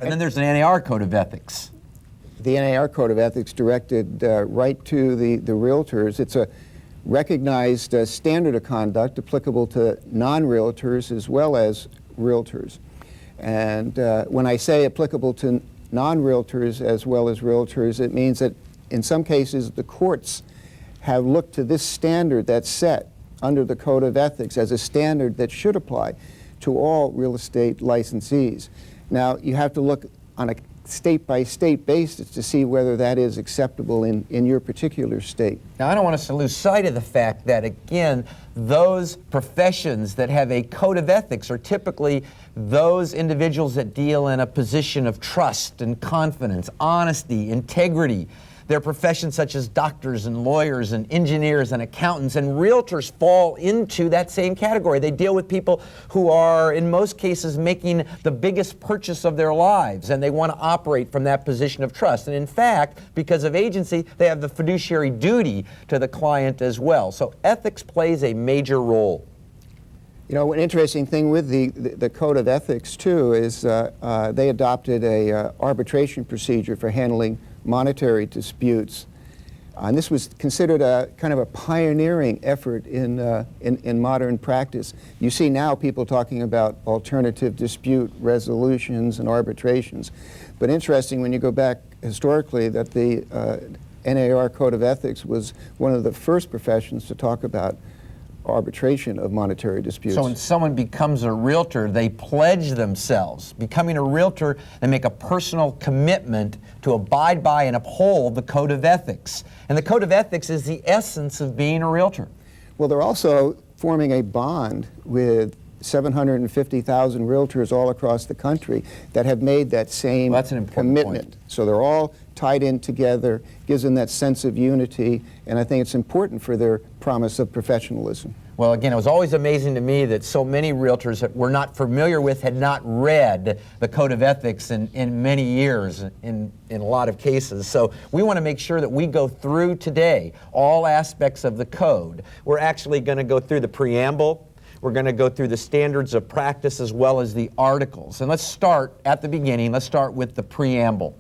And then there's an NAR Code of Ethics. The NAR Code of Ethics directed right to the realtors. It's a recognized standard of conduct applicable to non-realtors as well as realtors. And when I say applicable to non-realtors as well as realtors, it means that in some cases the courts have looked to this standard that's set under the Code of Ethics as a standard that should apply to all real estate licensees. Now, you have to look on a state-by-state basis to see whether that is acceptable in your particular state. Now, I don't want us to lose sight of the fact that, again, those professions that have a code of ethics are typically those individuals that deal in a position of trust and confidence, honesty, integrity. There are professions such as doctors and lawyers and engineers and accountants, and realtors fall into that same category. They deal with people who are, in most cases, making the biggest purchase of their lives, and they want to operate from that position of trust. And in fact, because of agency, they have the fiduciary duty to the client as well. So ethics plays a major role. You know, an interesting thing with the Code of Ethics, too, is they adopted a arbitration procedure for handling monetary disputes. And this was considered a kind of a pioneering effort in modern practice. You see now people talking about alternative dispute resolutions and arbitrations. But interesting, when you go back historically, that the NAR Code of Ethics was one of the first professions to talk about arbitration of monetary disputes. So when someone becomes a realtor, they pledge themselves. Becoming a realtor, they make a personal commitment to abide by and uphold the Code of Ethics. And the Code of Ethics is the essence of being a realtor. Well, they're also forming a bond with 750,000 realtors all across the country that have made that same commitment. Point. So they're all tied in together, gives them that sense of unity, and I think it's important for their promise of professionalism. Well, again, it was always amazing to me that so many realtors that were not familiar with, had not read the Code of Ethics in many years, in a lot of cases. So we want to make sure that we go through today all aspects of the code. We're actually going to go through the preamble. We're going to go through the standards of practice as well as the articles. And let's start at the beginning. Let's start with the preamble.